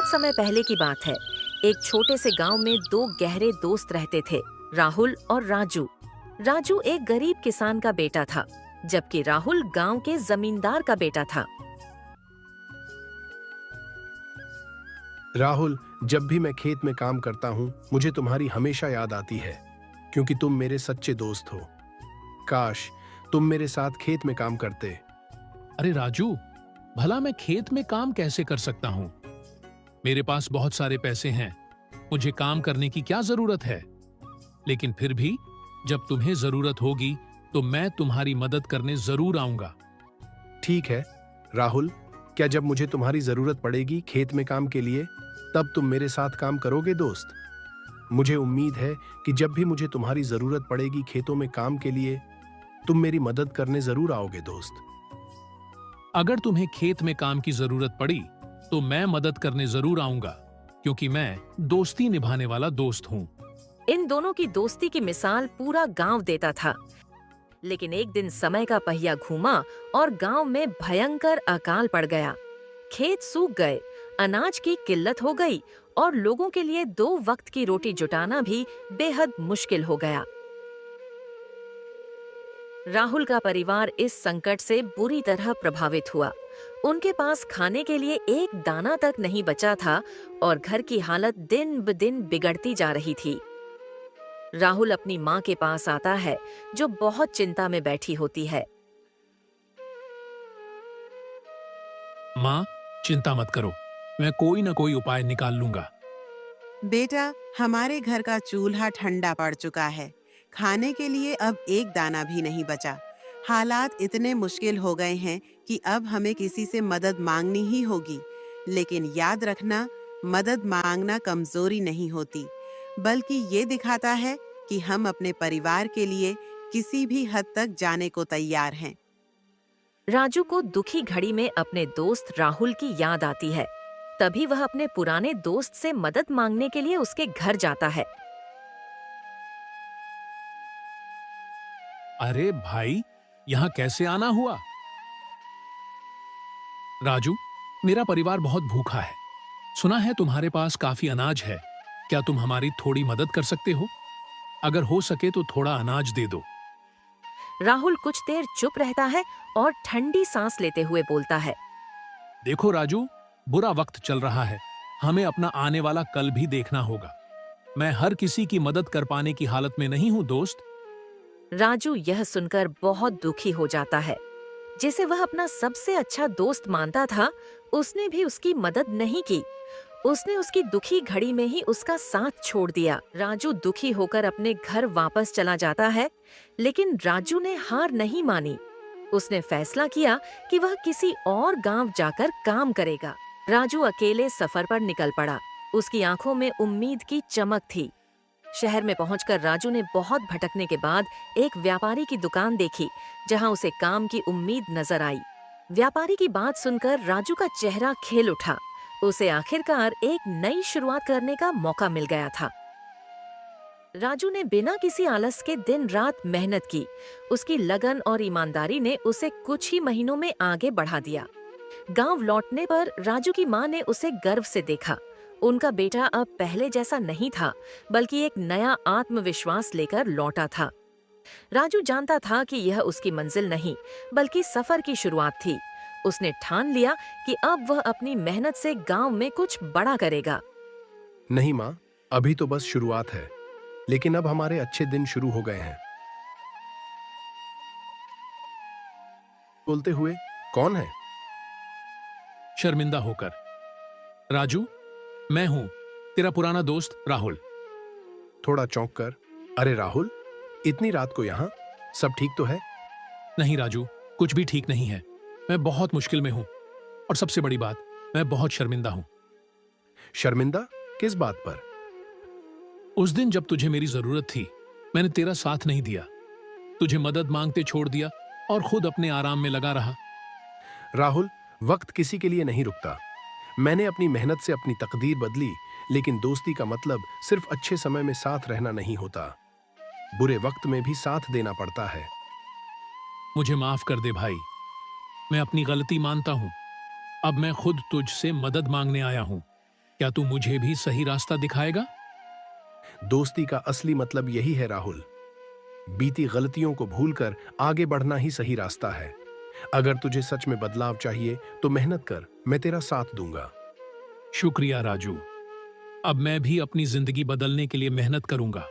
बहुत समय पहले की बात है। एक छोटे से गांव में दो गहरे दोस्त रहते थे, राहुल और राजू। राजू एक गरीब किसान का बेटा था, जबकि राहुल गांव के जमींदार का बेटा था। राहुल, जब भी मैं खेत में काम करता हूँ मुझे तुम्हारी हमेशा याद आती है, क्योंकि तुम मेरे सच्चे दोस्त हो। काश तुम मेरे साथ खेत में काम करते। अरे राजू, भला मैं खेत में काम कैसे कर सकता हूँ? मेरे पास बहुत सारे पैसे हैं, मुझे काम करने की क्या जरूरत है? लेकिन फिर भी जब तुम्हें जरूरत होगी तो मैं तुम्हारी मदद करने जरूर आऊंगा। ठीक है राहुल, क्या जब मुझे तुम्हारी जरूरत पड़ेगी खेत में काम के लिए तब तुम मेरे साथ काम करोगे दोस्त? मुझे उम्मीद है कि जब भी मुझे तुम्हारी जरूरत पड़ेगी खेतों में काम के लिए तुम मेरी मदद करने जरूर आओगे दोस्त। अगर तुम्हें खेत में काम की जरूरत पड़ी तो मैं मदद करने जरूर आऊंगा, क्योंकि मैं दोस्ती निभाने वाला दोस्त हूँ। इन दोनों की दोस्ती की मिसाल पूरा गांव देता था। लेकिन एक दिन समय का पहिया घूमा और गांव में भयंकर अकाल पड़ गया। खेत सूख गए, अनाज की किल्लत हो गई और लोगों के लिए 2 वक्त की रोटी जुटाना भी बेहद मुश्किल हो गया। राहुल का परिवार इस संकट से बुरी तरह प्रभावित हुआ। उनके पास खाने के लिए एक दाना तक नहीं बचा था और घर की हालत दिन ब दिन बिगड़ती जा रही थी। राहुल अपनी माँ के पास आता है, जो बहुत चिंता में बैठी होती है। माँ, चिंता मत करो, मैं कोई ना कोई उपाय निकाल लूंगा। बेटा, हमारे घर का चूल्हा ठंडा पड़ चुका है। खाने के लिए अब एक दाना भी नहीं बचा। हालात इतने मुश्किल हो गए हैं कि अब हमें किसी से मदद मांगनी ही होगी। लेकिन याद रखना, मदद मांगना कमजोरी नहीं होती, बल्कि ये दिखाता है कि हम अपने परिवार के लिए किसी भी हद तक जाने को तैयार हैं। राजू को दुखी घड़ी में अपने दोस्त राहुल की याद आती है। तभी वह अपने पुराने दोस्त से मदद मांगने के लिए उसके घर जाता है। अरे भाई, यहाँ कैसे आना हुआ? राजू, मेरा परिवार बहुत भूखा है। सुना है तुम्हारे पास काफी अनाज है। क्या तुम हमारी थोड़ी मदद कर सकते हो? अगर हो सके तो थोड़ा अनाज दे दो। राहुल कुछ देर चुप रहता है और ठंडी सांस लेते हुए बोलता है। देखो राजू, बुरा वक्त चल रहा है, हमें अपना आने वाला कल भी देखना होगा। मैं हर किसी की मदद कर पाने की हालत में नहीं हूँ दोस्त। राजू यह सुनकर बहुत दुखी हो जाता है। जिसे वह अपना सबसे अच्छा दोस्त मानता था, उसने भी उसकी मदद नहीं की। उसने उसकी दुखी घड़ी में ही उसका साथ छोड़ दिया। राजू दुखी होकर अपने घर वापस चला जाता है, लेकिन राजू ने हार नहीं मानी। उसने फैसला किया कि वह किसी और गांव जाकर काम करेगा। राजू अकेले सफर पर निकल पड़ा। उसकी आंखों में उम्मीद की चमक थी। शहर में पहुंचकर राजू ने बहुत भटकने के बाद एक व्यापारी की दुकान देखी, जहां उसे काम की उम्मीद नजर आई। व्यापारी की बात सुनकर राजू का चेहरा खिल उठा। उसे आखिरकार एक नई शुरुआत करने का मौका मिल गया था। राजू ने बिना किसी आलस के दिन रात मेहनत की। उसकी लगन और ईमानदारी ने उसे कुछ ही महीनों में आगे बढ़ा दिया। गांव लौटने पर राजू की मां ने उसे गर्व से देखा। उनका बेटा अब पहले जैसा नहीं था, बल्कि एक नया आत्मविश्वास लेकर लौटा था। राजू जानता था कि यह उसकी मंजिल नहीं, बल्कि सफर की शुरुआत थी। उसने ठान लिया कि अब वह अपनी मेहनत से गांव में कुछ बड़ा करेगा। नहीं माँ, अभी तो बस शुरुआत है, लेकिन अब हमारे अच्छे दिन शुरू हो गए हैं। बोलते हुए कौन है? शर्मिंदा होकर। राजू, मैं हूं, तेरा पुराना दोस्त राहुल। थोड़ा चौंक कर, अरे राहुल, इतनी रात को यहाँ? सब ठीक तो है? नहीं राजू, कुछ भी ठीक नहीं है। मैं बहुत मुश्किल में हूं, और सबसे बड़ी बात, मैं बहुत शर्मिंदा हूं। शर्मिंदा? किस बात पर? उस दिन जब तुझे मेरी जरूरत थी, मैंने तेरा साथ नहीं दिया। तुझे मदद मांगते छोड़ दिया और खुद अपने आराम में लगा रहा। राहुल, वक्त किसी के लिए नहीं रुकता। मैंने अपनी मेहनत से अपनी तकदीर बदली, लेकिन दोस्ती का मतलब सिर्फ अच्छे समय में साथ रहना नहीं होता, बुरे वक्त में भी साथ देना पड़ता है। मुझे माफ कर दे भाई, मैं अपनी गलती मानता हूं। अब मैं खुद तुझसे मदद मांगने आया हूं। क्या तू मुझे भी सही रास्ता दिखाएगा? दोस्ती का असली मतलब यही है राहुल। बीती गलतियों को भूलकर आगे बढ़ना ही सही रास्ता है। अगर तुझे सच में बदलाव चाहिए तो मेहनत कर, मैं तेरा साथ दूंगा। शुक्रिया राजू। अब मैं भी अपनी जिंदगी बदलने के लिए मेहनत करूंगा।